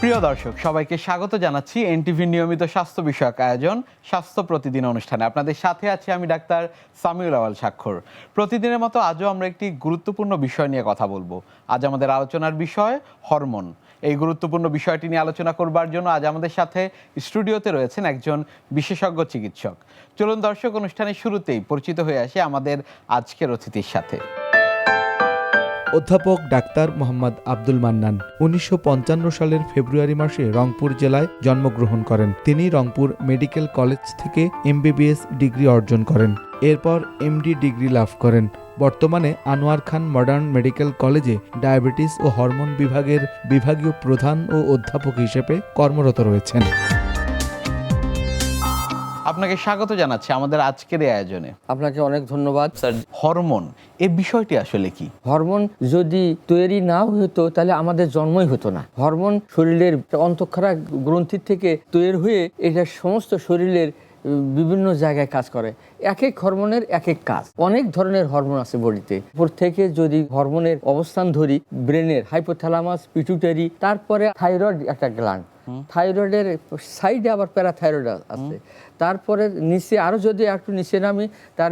প্রিয় দর্শক, সবাইকে স্বাগত জানাচ্ছি এনটিভির নিয়মিত স্বাস্থ্য বিষয়ক আয়োজন স্বাস্থ্য প্রতিদিন অনুষ্ঠানে। আপনাদের সাথে আছি আমি ডাক্তার সামিউল আওয়াল স্বাক্ষর। প্রতিদিনের মতো আজও আমরা একটি গুরুত্বপূর্ণ বিষয় নিয়ে কথা বলবো। আজ আমাদের আলোচনার বিষয় হরমোন। এই গুরুত্বপূর্ণ বিষয়টি নিয়ে আলোচনা করবার জন্য আজ আমাদের সাথে স্টুডিওতে রয়েছেন একজন বিশেষজ্ঞ চিকিৎসক। চলুন দর্শক, অনুষ্ঠানের শুরুতেই পরিচিত হয়ে আসি আমাদের আজকের অতিথির সাথে। অধ্যাপক ডাক্তার মোহাম্মদ আব্দুল মান্নান ১৯৫৫ সালের ফেব্রুয়ারি মাসে রংপুর জেলায় জন্মগ্রহণ করেন। তিনি রংপুর মেডিকেল কলেজ থেকে এমবিবিএস ডিগ্রি অর্জন করেন। এরপর এমডি ডিগ্রি লাভ করেন। বর্তমানে আনোয়ার খান মডার্ন মেডিকেল কলেজে ডায়াবেটিস ও হরমোন বিভাগের বিভাগীয় প্রধান ও অধ্যাপক হিসেবে কর্মরত রয়েছেন। আপনাকে স্বাগত জানাচ্ছি আমাদের আজকের এই আয়োজনে। আপনাকে অনেক ধন্যবাদ স্যার। হরমোন, এই বিষয়টি আসলে কি? হরমোন যদি তৈরি না হতো তাহলে আমাদের জন্মই হতো না। হরমোন শরীরের অন্তঃক্ষরা গ্রন্থির থেকে তৈরি হয়ে এটা সমস্ত শরীরের বিভিন্ন জায়গায় কাজ করে। এক এক হরমোনের এক এক কাজ। অনেক ধরনের হরমোন আছে বডিতে। উপর থেকে যদি হরমোনের অবস্থান ধরি, ব্রেনের হাইপোথ্যালামাস, পিটুইটারি, তারপরে থাইরয়েড একটা গ্ল্যান্ড, থাইরয়েডের সাইডে আবার প্যারাথাইরয়েড আছে, তারপরে নিচে আরও যদি একটু নিচে নামি তার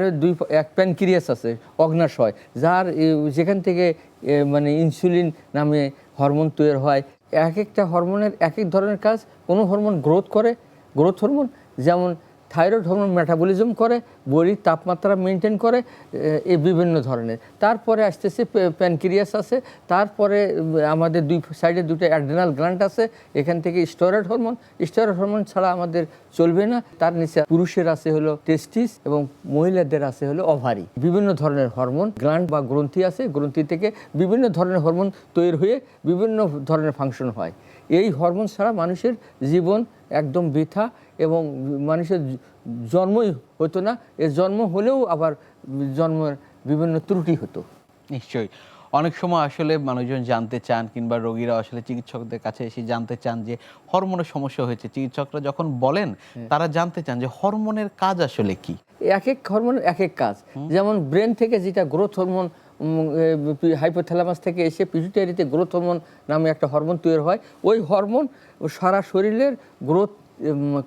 এক প্যানক্রিয়াস আছে, অগ্নাশয়, যার যেখান থেকে মানে ইনসুলিন নামে হরমোন তৈরি হয়। এক একটা হরমোনের এক এক ধরনের কাজ। কোনো হরমোন গ্রোথ করে, গ্রোথ হরমোন, যেমন থাইরয়েড হরমোন মেটাবলিজম করে, বডির তাপমাত্রা মেনটেন করে, এই বিভিন্ন ধরনের। তারপরে আসতেছে প্যানক্রিয়াস আছে, তারপরে আমাদের দুই সাইডে দুটো অ্যাড্রেনাল গ্ল্যান্ড আছে, এখান থেকে স্টেরয়েড হরমোন। স্টেরয়েড হরমোন ছাড়া আমাদের চলবে না। তার নিচে পুরুষের আছে হলো টেস্টিস এবং মহিলাদের আছে হলো ওভারি। বিভিন্ন ধরনের হরমোন গ্ল্যান্ড বা গ্রন্থি আছে, গ্রন্থি থেকে বিভিন্ন ধরনের হরমোন তৈরি হয়ে বিভিন্ন ধরনের ফাংশন হয়। এই হরমোন ছাড়া মানুষের জীবন একদম বৃথা এবং মানুষের জন্মই হতো না। এর জন্ম হলেও আবার জন্মের বিভিন্ন ত্রুটি হতো। নিশ্চয়ই। অনেক সময় আসলে মানুষজন জানতে চান, কিংবা রোগীরা আসলে চিকিৎসকদের কাছে এসে জানতে চান যে হরমোনের সমস্যা হয়েছে। চিকিৎসকরা যখন বলেন তারা জানতে চান যে হরমোনের কাজ আসলে কি। এক এক হরমোনের এক এক কাজ। যেমন ব্রেন থেকে যেটা গ্রোথ হরমোন, হাইপোথ্যালামাস থেকে এসে পিটুইটারিতে গ্রোথ হরমোন নামে একটা হরমোন তৈরি হয়। ওই হরমোন সারা শরীরের গ্রোথ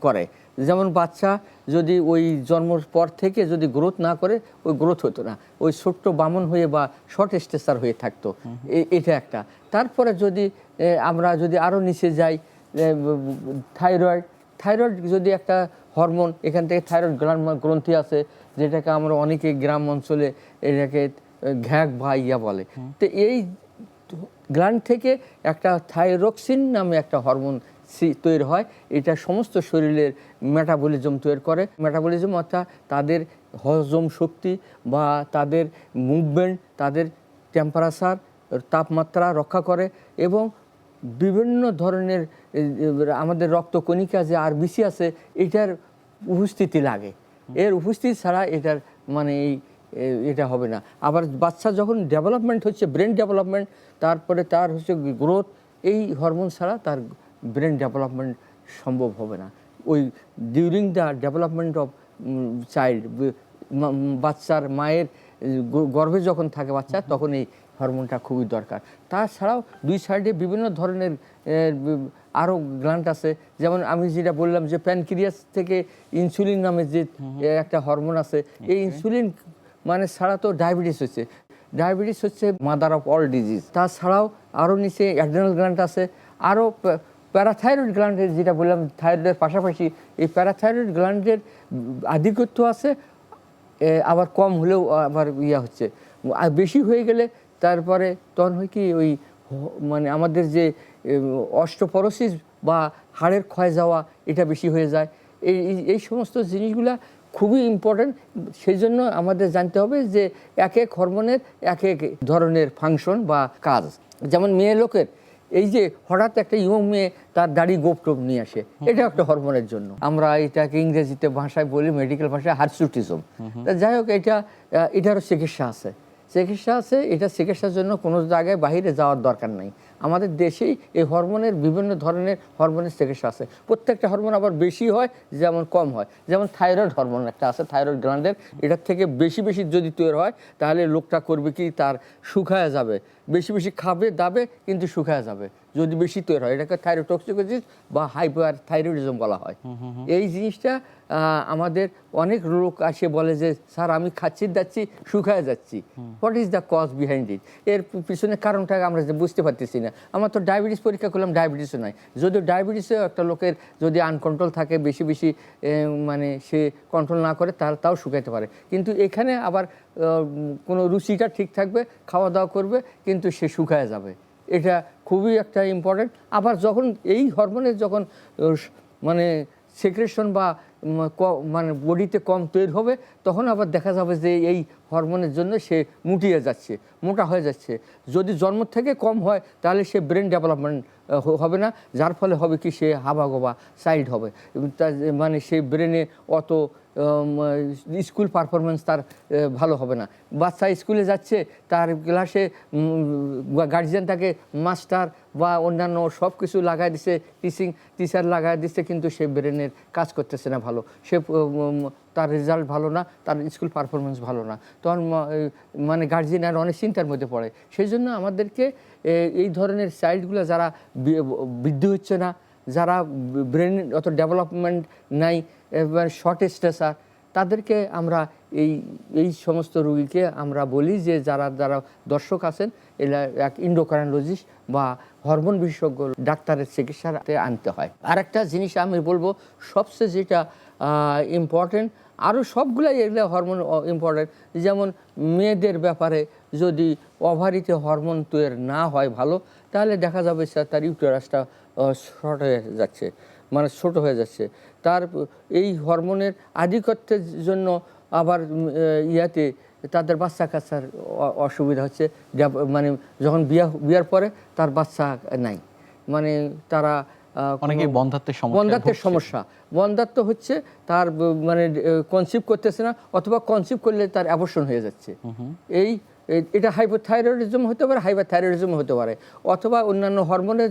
করে। যেমন বাচ্চা যদি ওই জন্মের পর থেকে যদি গ্রোথ না করে, ওই গ্রোথ হতো না, ওই ছোট্ট বামন হয়ে বা শর্ট স্টেচার হয়ে থাকতো। এটা একটা। তারপরে যদি আমরা যদি আরও নিচে যাই, থাইরয়েড, থাইরয়েড যদি একটা হরমোন, এখান থেকে থাইরয়েড গ্রন্থি আছে, যেটাকে আমরা অনেকে গ্রাম অঞ্চলে এটাকে ঘ্যাক বা ইয়া বলে। তো এই গ্ল্যান্ড থেকে একটা থাইরক্সিন নামে একটা হরমোন তৈরি হয়। এটা সমস্ত শরীরের মেটাবলিজম তৈরি করে। মেটাবলিজম অর্থাৎ তাদের হজম শক্তি বা তাদের মুভমেন্ট, তাদের টেম্পারেচার, তাপমাত্রা রক্ষা করে এবং বিভিন্ন ধরনের আমাদের রক্তকণিকা যে আরবিসি আছে, এটার উপস্থিতি লাগে। এর উপস্থিতি ছাড়া এটার মানে এটা হবে না। আবার বাচ্চা যখন ডেভেলপমেন্ট হচ্ছে, ব্রেন ডেভেলপমেন্ট, তারপরে তার হচ্ছে গ্রোথ, এই হরমোন ছাড়া তার ব্রেন ডেভেলপমেন্ট সম্ভব হবে না। ওই during the development of child, বাচ্চার মায়ের গর্ভে যখন থাকে বাচ্চা, তখন এই হরমোনটা খুবই দরকার। তাছাড়াও দুই সাইডে বিভিন্ন ধরনের আরও গ্ল্যান্ড আছে। যেমন আমি যেটা বললাম যে প্যানক্রিয়াস থেকে ইনসুলিন নামে যে একটা হরমোন আছে, এই ইনসুলিন মানে ছাড়া তো ডায়াবেটিস হচ্ছে। ডায়াবেটিস হচ্ছে মাদার অফ অল ডিজিজ। তাছাড়াও আরও নিচে অ্যাড্রেনাল গ্ল্যান্ড আছে, আরও প্যারাথাইরয়েড গ্ল্যান্ডের যেটা বললাম থাইরয়েডের পাশাপাশি এই প্যারাথাইরয়েড গ্ল্যান্ডের আধিক্য আছে, আবার কম হলেও আবার ইয়া হচ্ছে। আর বেশি হয়ে গেলে তারপরে তখন হয় কি, ওই মানে আমাদের যে অস্টিওপরোসিস বা হাড়ের ক্ষয় যাওয়া, এটা বেশি হয়ে যায়। এই সমস্ত জিনিসগুলা খুবই ইম্পর্ট্যান্ট। সেই জন্য আমাদের জানতে হবে যে এক এক হরমোনের এক এক ধরনের ফাংশন বা কাজ। যেমন মেয়ে লোকের এই যে হঠাৎ একটা ইয়ং মেয়ে তার দাড়ি গোপ টোপ নিয়ে আসে, এটা একটা হরমোনের জন্য। আমরা এটাকে ইংরেজিতে ভাষায় বলি, মেডিকেল ভাষায় হার্সুটিজম। যাই হোক, এটারও চিকিৎসা আছে। এটা চিকিৎসার জন্য কোনো জায়গায় বাইরে যাওয়ার দরকার নাই। আমাদের দেশেই এই হরমোনের বিভিন্ন ধরনের হরমোনের চিকিৎসা আছে। প্রত্যেকটা হরমোন আবার বেশি হয়, যেমন কম হয়। যেমন থাইরয়েড হরমোন একটা আছে, থাইরয়েড গ্ল্যান্ডের, এটার থেকে বেশি বেশি যদি তৈরি হয় তাহলে লোকটা করবে কি, তার শুকায় যাবে। বেশি বেশি খাবে দাবে কিন্তু শুকায় যাবে। যদি বেশি তৈরি হয়, এটাকে থাইরোটক্সিকোসিস বা হাইপার থাইরয়েডিজম বলা হয়। এই জিনিসটা আমাদের অনেক লোক আসে বলে যে স্যার আমি খাচ্ছি যাচ্ছি শুকায় যাচ্ছি, what is the cause behind it? এর পিছনে কারণটা আমরা বুঝতে পারতেছি না। আমার তো ডায়াবেটিস পরীক্ষা করলাম, ডায়াবেটিসও নাই। যদিও ডায়াবেটিসেও একটা লোকের যদি আনকন্ট্রোল থাকে, বেশি বেশি মানে সে কন্ট্রোল না করে তাও শুকাইতে পারে। কিন্তু এখানে আবার কোনো রুচিটা ঠিক থাকবে, খাওয়া দাওয়া করবে, কিন্তু সে শুকায় যাবে। এটা খুবই একটা ইম্পর্টেন্ট। আবার যখন এই হরমোনের যখন মানে সেক্রেশন বা মানে বডিতে কম তৈরি হবে, তখন আবার দেখা যাবে যে এই হরমোনের জন্য সে মুটিয়ে যাচ্ছে, মোটা হয়ে যাচ্ছে। যদি জন্ম থেকে কম হয় তাহলে সে ব্রেন ডেভেলপমেন্ট হবে না, যার ফলে হবে কি সে হাবাগোবা সাইড হবে, মানে সে ব্রেনে অত স্কুল পারফরমেন্স তার ভালো হবে না। বাচ্চা স্কুলে যাচ্ছে, তার ক্লাসে গার্জিয়ান তাকে মাস্টার বা অন্যান্য সব কিছু লাগাই দিছে, টিচার লাগাই দিচ্ছে, কিন্তু সে ব্রেনের কাজ করতেছে না ভালো, সে তার রেজাল্ট ভালো না, তার স্কুল পারফরমেন্স ভালো না, তখন মানে গার্জিয়ান আর অনেক চিন্তার মধ্যে পড়ে। সেই জন্য আমাদেরকে এই ধরনের চাইল্ডগুলো যারা বৃদ্ধি হচ্ছে না, যারা ব্রেন অত ডেভেলপমেন্ট নাই, শর্ট স্টেচার, তাদেরকে আমরা এই সমস্ত রোগীকে আমরা বলি যে যারা দর্শক আছেন, এরা এক এন্ডোক্রাইনোলজিস্ট বা হরমোন বিশেষজ্ঞ ডাক্তারের চিকিৎসাতে আনতে হয়। আর একটা জিনিস আমি বলবো, সবচেয়ে যেটা ইম্পর্টেন্ট, আরও সবগুলাই এগুলো হরমোন ইম্পর্টেন্ট, যেমন মেয়েদের ব্যাপারে যদি ওভারিতে হরমোন তৈরি না হয় ভালো, তাহলে দেখা যাবে তার ইউটেরাসটা শর্ট হয়ে যাচ্ছে, মানে ছোট হয়ে যাচ্ছে। তার এই হরমোনের আধিক্যের জন্য আবার ইয়াতে তাদের বাচ্চা কাচ্চার অসুবিধা হচ্ছে, মানে যখন বিয়ার পরে তার বাচ্চা নাই, মানে তারা অনেকেই বন্ধাত্বের সমস্যা, বন্ধাত্ব হচ্ছে, তার মানে কনসিভ করতেছে না, অথবা কনসিভ করলে তার অ্যাবর্শন হয়ে যাচ্ছে। এটা হাইপোথাইরয়েডিজম হতে পারে, হাইপারথাইরয়েডিজম হতে পারে, অথবা অন্যান্য হরমোনের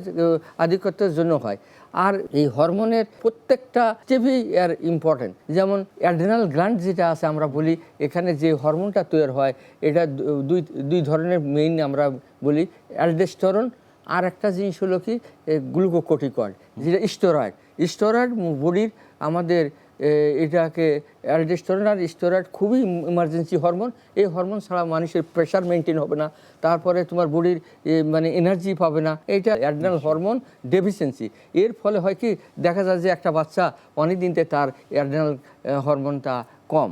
আধিক্যতার জন্য হয়। আর এই হরমোনের প্রত্যেকটা স্টেপই এর ইম্পর্টেন্ট। যেমন অ্যাড্রেনাল গ্ল্যান্ড যেটা আছে, আমরা বলি এখানে যে হরমোনটা তৈরি হয়, এটা দুই ধরনের মেইন আমরা বলি, অ্যালডোস্টেরন, আর একটা জিনিস হলো কি গ্লুকোকর্টিকয়েড, যেটা স্টেরয়েড বডির আমাদের এটাকে অ্যালডোস্টেরন আর স্টেরয়েড খুবই ইমার্জেন্সি হরমোন। এই হরমোন ছাড়া মানুষের প্রেশার মেনটেন হবে না, তারপরে তোমার বডির মানে এনার্জি পাবে না। এইটা অ্যাড্রেনাল হরমোন ডেফিসিয়েন্সি। এর ফলে হয় কি, দেখা যায় যে একটা বাচ্চা অনেক দিনতে তার অ্যাড্রেনাল হরমোনটা কম,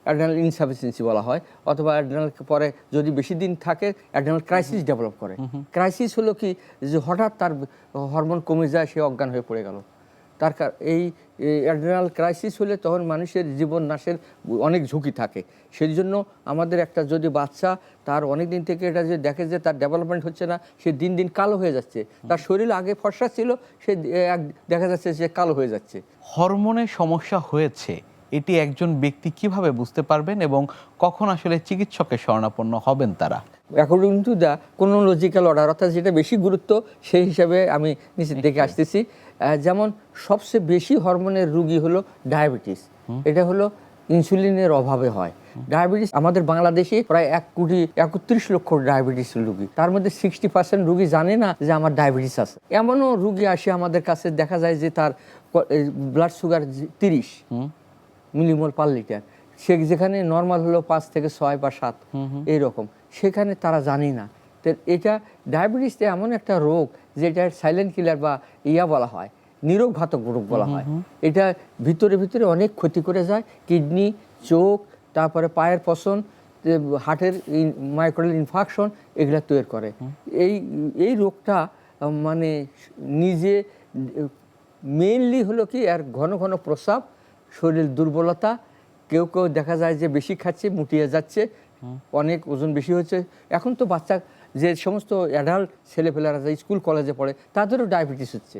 অ্যাড্রেনাল ইনসাফিসিয়েন্সি বলা হয়, অথবা অ্যাড্রেনাল পরে যদি বেশি দিন থাকে অ্যাড্রেনাল ক্রাইসিস ডেভেলপ করে। ক্রাইসিস হলো কি, যে হঠাৎ তার হরমোন কমে যায়, সে অজ্ঞান হয়ে পড়ে গেল। তার এই অ্যাড্রেনাল ক্রাইসিস হলে তখন মানুষের জীবন নাশের অনেক ঝুঁকি থাকে। সেই জন্য আমাদের একটা যদি বাচ্চা তার অনেক দিন থেকে এটা যে দেখে যে তার ডেভেলপমেন্ট হচ্ছে না, সে দিন দিন কালো হয়ে যাচ্ছে, তার শরীর আগে ফর্সা ছিল, সে দেখা যাচ্ছে যে কালো হয়ে যাচ্ছে। হরমোনের সমস্যা হয়েছে, এটি একজন ব্যক্তি কিভাবে বুঝতে পারবেন এবং কখন আসলে চিকিৎসকের শরণাপন্ন হবেন তারা? According to the chronological order, অর্থাৎ যেটা বেশি গুরুত্ব সেই হিসাবে আমি নিচের দিকে আসতেছি। যেমন সবচেয়ে বেশি হরমোনের রোগী হলো ডায়াবেটিস। এটা হলো ইনসুলিনের অভাবে হয়। ডায়াবেটিস আমাদের বাংলাদেশে প্রায় 1,31,00,000 ডায়াবেটিস রোগী, তার মধ্যে 60% রোগী জানে না যে আমার ডায়াবেটিস আছে। এমনও রোগী আসে আমাদের কাছে, দেখা যায় যে তার blood sugar 30 millimole per litre, সে যেখানে নর্মাল হলো 5 থেকে 6 বা 7 এইরকম, সেখানে তারা জানি না। তো এটা ডায়াবেটিসটা এমন একটা রোগ যেটা সাইলেন্ট কিলার বা বলা হয়, নিরোগঘাতক রোগ বলা হয়। এটা ভিতরে ভিতরে অনেক ক্ষতি করে যায়, কিডনি, চোখ, তারপরে পায়ের পছন, হার্টের মাইক্রোল ইনফাকশন, এগুলা তৈরি করে। এই রোগটা মানে নিজে মেইনলি হলো কি, আর ঘন ঘন প্রস্রাব, শরীর দুর্বলতা, কেউ কেউ দেখা যায় যে বেশি খাচ্ছে, মুটিয়ে যাচ্ছে, অনেক ওজন বেশি হচ্ছে। এখন তো বাচ্চা যে সমস্ত অ্যাডাল্ট ছেলেপেলেরা যায় স্কুল কলেজে পড়ে, তাদেরও ডায়াবেটিস হচ্ছে।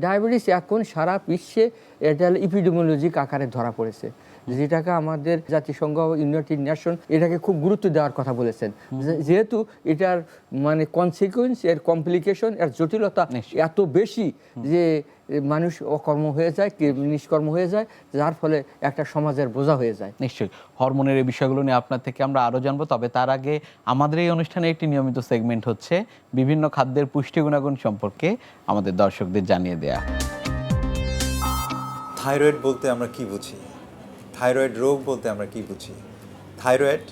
ডায়াবেটিস এখন সারা বিশ্বে এটা ইপিডেমিওলজিক আকারে ধরা পড়েছে, যেটাকে আমাদের জাতিসংঘ, ইউনাইটেড নেশন এটাকে খুব গুরুত্ব দেওয়ার কথা বলেছেন, যেহেতু এটার মানে কনসিকুয়েন্স, এর কমপ্লিকেশন, এর জটিলতা এত বেশি যে মানুষ অকর্ম হয়ে যায়, নিষ্কর্ম হয়ে যায়, যার ফলে একটা সমাজের বোঝা হয়ে যায়। নিশ্চয়ই হরমোনের এই বিষয়গুলো নিয়ে আপনার থেকে আমরা আরও জানবো, তবে তার আগে আমাদের এই অনুষ্ঠানে একটি নিয়মিত সেগমেন্ট হচ্ছে বিভিন্ন খাদ্যের পুষ্টি গুণাগুণ সম্পর্কে আমাদের দর্শকদের জানিয়ে দেয়া। থাইরয়েড বলতে আমরা কি বুঝি? থাইরয়েড রোগ বলতে আমরা কি বুঝি? থাইরয়েড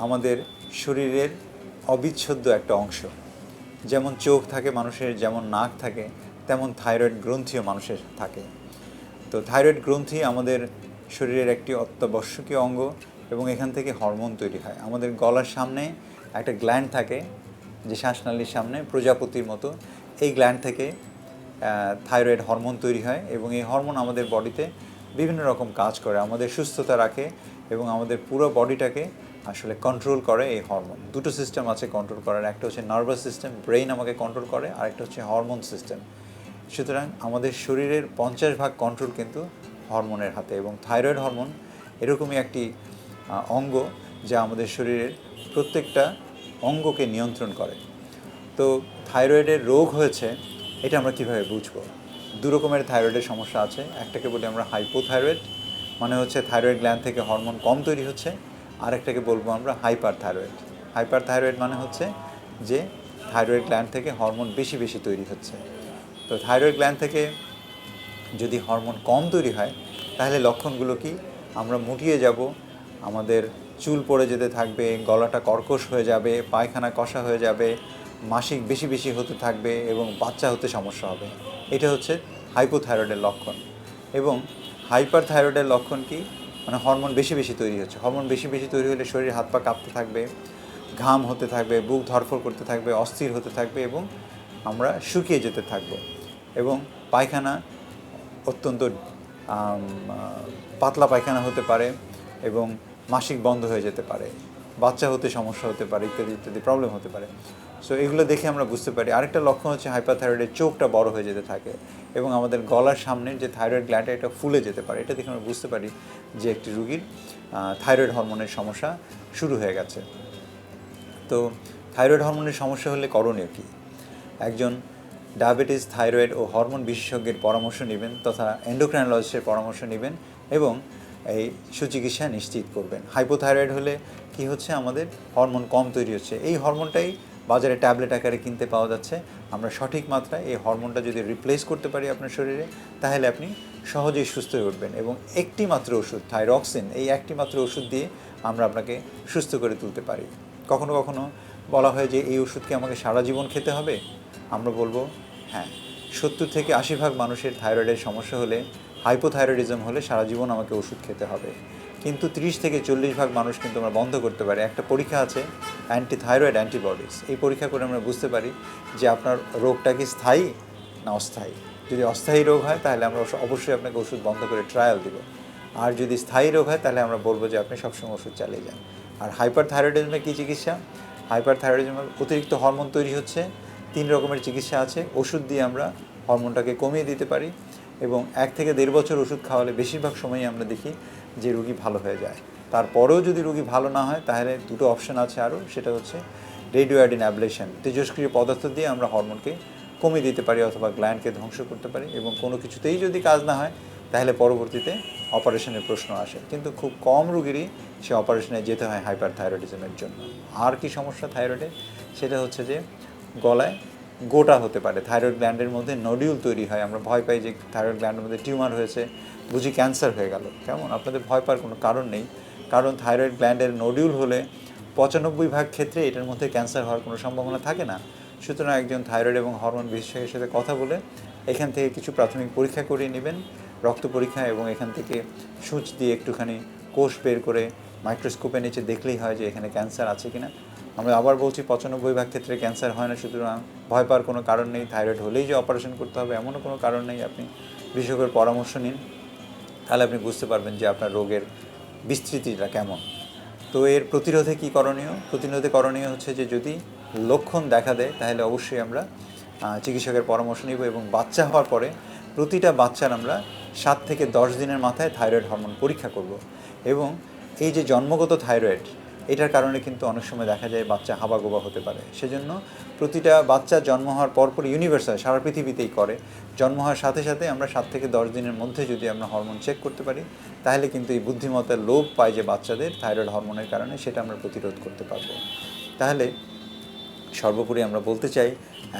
আমাদের শরীরের অবিচ্ছেদ্য একটা অংশ। যেমন চোখ থাকে মানুষের, যেমন নাক থাকে, তেমন থাইরয়েড গ্রন্থিও মানুষের থাকে। তো থাইরয়েড গ্রন্থি আমাদের শরীরের একটি অত্যাবশ্যকীয় অঙ্গ এবং এখান থেকে হরমোন তৈরি হয়। আমাদের গলার সামনে একটা গ্ল্যান্ড থাকে, যে শ্বাসনালীর সামনে প্রজাপতির মতো, এই গ্ল্যান্ড থেকে থাইরয়েড হরমোন তৈরি হয় এবং এই হরমোন আমাদের বডিতে বিভিন্ন রকম কাজ করে, আমাদের সুস্থতা রাখে এবং আমাদের পুরো বডিটাকে আসলে কন্ট্রোল করে। এই হরমোন দুটো সিস্টেম আছে কন্ট্রোল করার, একটা হচ্ছে নার্ভাস সিস্টেম, ব্রেইন আমাকে কন্ট্রোল করে, আর একটা হচ্ছে হরমোন সিস্টেম। সুতরাং আমাদের শরীরের 50% কন্ট্রোল কিন্তু হরমোনের হাতে, এবং থাইরয়েড হরমোন এরকমই একটি অঙ্গ যা আমাদের শরীরের প্রত্যেকটা অঙ্গকে নিয়ন্ত্রণ করে। তো থাইরয়েডের রোগ হয়েছে এটা আমরা কীভাবে বুঝবো? দু রকমের থাইরয়েডের সমস্যা আছে। একটাকে বলি আমরা হাইপোথাইরয়েড, মানে হচ্ছে থাইরয়েড গ্ল্যান্ড থেকে হরমোন কম তৈরি হচ্ছে, আর একটাকে বলবো আমরা হাইপার থাইরয়েড। হাইপার থাইরয়েড মানে হচ্ছে যে থাইরয়েড গ্ল্যান্ড থেকে হরমোন বেশি বেশি তৈরি হচ্ছে। তো থাইরয়েড গ্ল্যান্ড থেকে যদি হরমোন কম তৈরি হয় তাহলে লক্ষণগুলো কি? আমরা মুটিয়ে যাব, আমাদের চুল পড়ে যেতে থাকবে, গলাটা কর্কশ হয়ে যাবে, পায়খানা কষা হয়ে যাবে, মাসিক বেশি বেশি হতে থাকবে এবং বাচ্চা হতে সমস্যা হবে। এটা হচ্ছে হাইপোথাইরয়েডের লক্ষণ। এবং হাইপার থাইরয়েডের লক্ষণ কি? মানে হরমোন বেশি বেশি তৈরি হচ্ছে। হরমোন বেশি বেশি তৈরি হলে শরীর হাত পা কাঁপতে থাকবে, ঘাম হতে থাকবে, বুক ধরফর করতে থাকবে, অস্থির হতে থাকবে এবং আমরা শুকিয়ে যেতে থাকবো। এবং পায়খানা অত্যন্ত পাতলা পায়খানা হতে পারে এবং মাসিক বন্ধ হয়ে যেতে পারে, বাচ্চা হতে সমস্যা হতে পারে, ইত্যাদি ইত্যাদি প্রবলেম হতে পারে। সো এগুলো দেখে আমরা বুঝতে পারি। আরেকটা লক্ষণ হচ্ছে হাইপারথাইরয়েডের চোখটা বড় হয়ে যেতে থাকে এবং আমাদের গলার সামনের যে থাইরয়েড গ্ল্যান্ড এটা ফুলে যেতে পারে। এটা দেখে আমরা বুঝতে পারি যে একটি রুগীর থাইরয়েড হরমোনের সমস্যা শুরু হয়ে গেছে। তো থাইরয়েড হরমোনের সমস্যা হলে করণীয় কী? একজন ডায়াবেটিস, থাইরয়েড ও হরমোন বিশেষজ্ঞের পরামর্শ নেবেন তথা এন্ডোক্রাইনোলজিস্টের পরামর্শ নেবেন এবং এই সুচিকিৎসা নিশ্চিত করবেন। হাইপোথাইরয়েড হলে কি হচ্ছে? আমাদের হরমোন কম তৈরি হচ্ছে। এই হরমোনটাই বাজারে ট্যাবলেট আকারে কিনতে পাওয়া যাচ্ছে। আমরা সঠিক মাত্রায় এই হরমোনটা যদি রিপ্লেস করতে পারি আপনার শরীরে, তাহলে আপনি সহজেই সুস্থ হয়ে উঠবেন। এবং একটি মাত্র ওষুধ থাইরক্সিন, এই একটি মাত্র ওষুধ দিয়ে আমরা আপনাকে সুস্থ করে তুলতে পারি। কখনো কখনো বলা হয় যে এই ওষুধ কি আমাকে সারা জীবন খেতে হবে? আমরা বলবো হ্যাঁ, 70 থেকে 80% মানুষের থাইরয়েডের সমস্যা হলে, হাইপোথাইরয়েডিজম হলে সারা জীবন আমাকে ওষুধ খেতে হবে। কিন্তু 30 থেকে 40% মানুষ কিন্তু আমরা বন্ধ করতে পারি। একটা পরীক্ষা আছে অ্যান্টিথাইরয়েড অ্যান্টিবডিজ, এই পরীক্ষা করে আমরা বুঝতে পারি যে আপনার রোগটা কি স্থায়ী না অস্থায়ী। যদি অস্থায়ী রোগ হয় তাহলে আমরা অবশ্যই আপনাকে ওষুধ বন্ধ করে ট্রায়াল দিব, আর যদি স্থায়ী রোগ হয় তাহলে আমরা বলবো যে আপনি সবসময় ওষুধ চালিয়ে যান। আর হাইপারথাইরয়েডিজমের কী চিকিৎসা? হাইপারথাইরয়েডিজমের অতিরিক্ত হরমোন তৈরি হচ্ছে, 3 রকমের চিকিৎসা আছে। ওষুধ দিয়ে আমরা হরমোনটাকে কমিয়ে দিতে পারি এবং 1 থেকে 1.5 বছর ওষুধ খাওয়ালে বেশিরভাগ সময়ই আমরা দেখি যে রোগী ভালো হয়ে যায়। তারপরেও যদি রোগী ভালো না হয় তাহলে দুটো অপশন আছে আরও, সেটা হচ্ছে রেডিওয়াইডিন অ্যাবলেশন, তেজস্ক্রিয় পদার্থ দিয়ে আমরা হরমোনকে কমিয়ে দিতে পারি অথবা গ্ল্যান্ডকে ধ্বংস করতে পারি। এবং কোনো কিছুতেই যদি কাজ না হয় তাহলে পরবর্তীতে অপারেশনের প্রশ্ন আসে, কিন্তু খুব কম রোগীরই সে অপারেশনে যেতে হয় হাইপারথাইরয়েডিজমের জন্য। আর কি সমস্যা থাইরয়েডে? সেটা হচ্ছে যে গলায় গোটা হতে পারে, থাইরয়েড গ্ল্যান্ডের মধ্যে নডিউল তৈরি হয়। আমরা ভয় পাই যে থাইরয়েড গ্ল্যান্ডের মধ্যে টিউমার হয়েছে, বুঝি ক্যান্সার হয়ে গেল। কেমন? আপনাদের ভয় পাওয়ার কোনো কারণ নেই, কারণ থাইরয়েড গ্ল্যান্ডের নডিউল হলে 95% ক্ষেত্রে এটার মধ্যে ক্যান্সার হওয়ার কোনো সম্ভাবনা থাকে না। সুতরাং একজন থাইরয়েড এবং হরমোন বিশেষজ্ঞের সাথে কথা বলে এখান থেকে কিছু প্রাথমিক পরীক্ষা করিয়ে নেবেন, রক্ত পরীক্ষা, এবং এখান থেকে সূচ দিয়ে একটুখানি কোষ বের করে মাইক্রোস্কোপের নিচে দেখলেই হয় যে এখানে ক্যান্সার আছে কিনা। আমরা আবার বলছি 95% ক্ষেত্রে ক্যান্সার হয় না, সুতরাং ভয় পাওয়ার কোনো কারণ নেই। থাইরয়েড হলেই যে অপারেশন করতে হবে এমনও কোনো কারণ নেই। আপনি বিশেষজ্ঞের পরামর্শ নিন, তাহলে আপনি বুঝতে পারবেন যে আপনার রোগের বিস্তৃতিটা কেমন। তো এর প্রতিরোধে কী করণীয়? প্রতিরোধে করণীয় হচ্ছে যে যদি লক্ষণ দেখা দেয় তাহলে অবশ্যই আমরা চিকিৎসকের পরামর্শ নিব এবং বাচ্চা হওয়ার পরে প্রতিটা বাচ্চার আমরা 7 থেকে 10 দিনের মাথায় থাইরয়েড হরমোন পরীক্ষা করব। এবং এই যে জন্মগত থাইরয়েড, এটার কারণে কিন্তু অনেক সময় দেখা যায় বাচ্চা হাবাগোবা হতে পারে। সেজন্য প্রতিটা বাচ্চা জন্ম হওয়ার পরপর ইউনিভার্সাল সারা পৃথিবীতেই করে, জন্ম হওয়ার সাথে সাথে আমরা 7 থেকে 10 দিনের মধ্যে যদি আমরা হরমোন চেক করতে পারি তাহলে কিন্তু এই বুদ্ধিমত্তার লোভ পায় যে বাচ্চাদের থাইরয়েড হরমোনের কারণে, সেটা আমরা প্রতিরোধ করতে পারবো। তাহলে সর্বোপরি আমরা বলতে চাই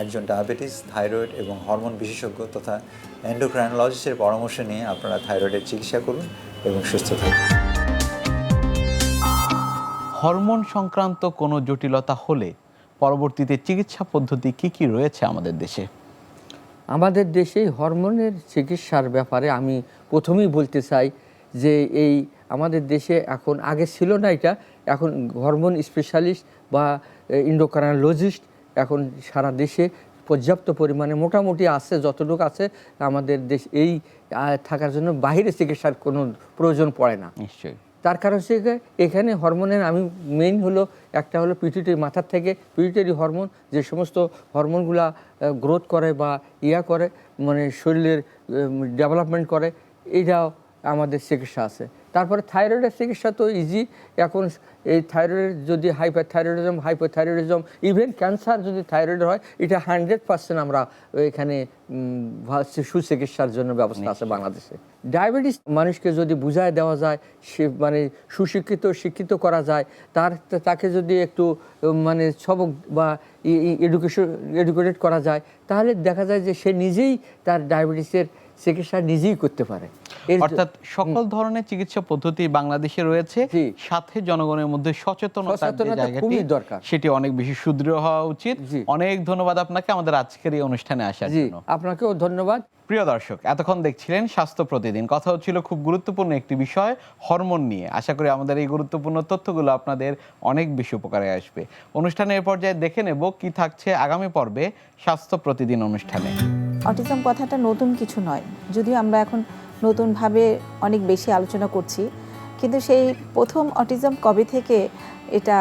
একজন ডায়াবেটিস, থাইরয়েড এবং হরমোন বিশেষজ্ঞ তথা এন্ডোক্রাইনোলজিস্টের পরামর্শ নিয়ে আপনারা থাইরয়েডের চিকিৎসা করুন এবং সুস্থ থাকুন। হরমোন সংক্রান্ত কোনো জটিলতা হলে পরবর্তীতে চিকিৎসা পদ্ধতি কি কি রয়েছে আমাদের দেশে? আমাদের দেশে হরমোনের চিকিৎসার ব্যাপারে আমি প্রথমেই বলতে চাই যে এই আমাদের দেশে এখন আগে ছিল না এটা, এখন হরমোন স্পেশালিস্ট বা এন্ডোক্রাইনোলজিস্ট এখন সারা দেশে পর্যাপ্ত পরিমাণে মোটামুটি আছে, যতটুকু আছে আমাদের দেশ এই থাকার জন্য বাইরে চিকিৎসার কোনো প্রয়োজন পড়ে না। নিশ্চয়ই। তার কারণ হচ্ছে এখানে হরমোনের আমি মেইন হলো একটা হলো পিটুইটারি, মাথার থেকে পিটুইটারি হরমোন, যে সমস্ত হরমোনগুলা গ্রোথ করে বা করে মানে শরীরের ডেভেলপমেন্ট করে, এইটাও আমাদের চিকিৎসা আছে। তারপরে থাইরয়েডের চিকিৎসা তো ইজি এখন, এই থাইরয়েড যদি হাইপোথাইরয়েডিজম ইভেন ক্যান্সার যদি থাইরয়েড হয় এটা 100% আমরা এখানে সুচিকিৎসার জন্য ব্যবস্থা আছে বাংলাদেশে। ডায়াবেটিস মানুষকে যদি বুঝায় দেওয়া যায়, সে মানে শিক্ষিত করা যায়, তাকে যদি একটু মানে সবক বা এডুকেটেড করা যায়, তাহলে দেখা যায় যে সে নিজেই তার ডায়াবেটিসের চিকিৎসা নিজেই করতে পারে। অর্থাৎ সকল ধরনের চিকিৎসা পদ্ধতি বাংলাদেশে রয়েছে, সাথে জনগণের মধ্যে সচেতনতার যে জায়গাটি দরকার, সেটি অনেক বেশি সুদৃঢ় হওয়া উচিত। অনেক ধন্যবাদ আপনাকে আমাদের আজকের এই অনুষ্ঠানে আসার জন্য। আপনাকেও ধন্যবাদ। প্রিয় দর্শক, এতক্ষণ দেখছিলেন স্বাস্থ্য প্রতিদিন। কথা হচ্ছিল খুব গুরুত্বপূর্ণ একটি বিষয়, হরমোন নিয়ে। আশা করি আমাদের এই গুরুত্বপূর্ণ তথ্যগুলো আপনাদের অনেক বেশি উপকারে আসবে। অনুষ্ঠানের পর্যায়ে দেখে নেব কি থাকছে আগামী পর্বে স্বাস্থ্য প্রতিদিন অনুষ্ঠানে। অটিজম কথাটা নতুন কিছু নয়, যদিও আমরা এখন নতুনভাবে অনেক বেশি আলোচনা করছি, কিন্তু সেই প্রথম অটিজম কবে থেকে এটা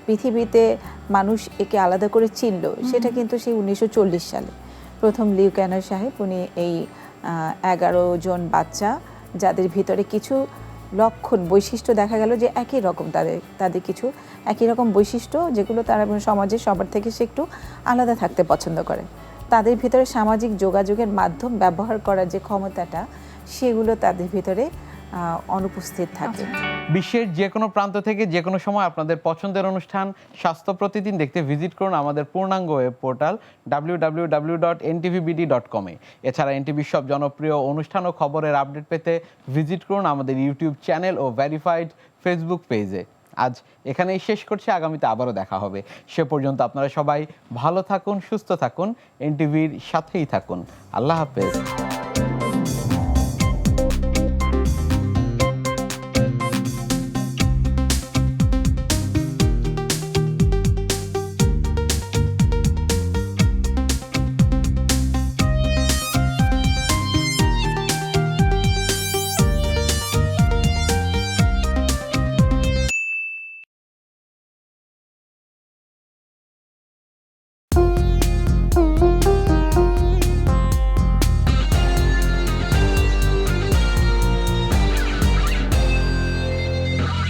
পৃথিবীতে মানুষ একে আলাদা করে চিনল, সেটা কিন্তু সেই 1940 সালে প্রথম লিউ ক্যানার সাহেব, উনি এই 11 জন বাচ্চা যাদের ভিতরে কিছু লক্ষণ বৈশিষ্ট্য দেখা গেল যে একই রকম, তাদের কিছু একই রকম বৈশিষ্ট্য যেগুলো তারা সমাজে সবার থেকে সে একটু আলাদা থাকতে পছন্দ করে, তাদের ভিতরে সামাজিক যোগাযোগের মাধ্যম ব্যবহার করার যে ক্ষমতাটা সেগুলো তাদের ভিতরে অনুপস্থিত থাকে। বিশ্বের যে কোনো প্রান্ত থেকে যে কোনো সময় আপনাদের পছন্দের অনুষ্ঠান স্বাস্থ্য প্রতিদিন দেখতে ভিজিট করুন আমাদের পূর্ণাঙ্গ ওয়েব পোর্টাল www.ntvbd.com এ। এছাড়া এনটিভির সব জনপ্রিয় অনুষ্ঠান ও খবরের আপডেট পেতে ভিজিট করুন আমাদের ইউটিউব চ্যানেল ও ভেরিফাইড ফেসবুক পেজে। আজ এখানেই শেষ করছি, আগামীতে আবারও দেখা হবে। সে পর্যন্ত আপনারা সবাই ভালো থাকুন, সুস্থ থাকুন, এনটিভির সাথেই থাকুন। আল্লাহ হাফেজ।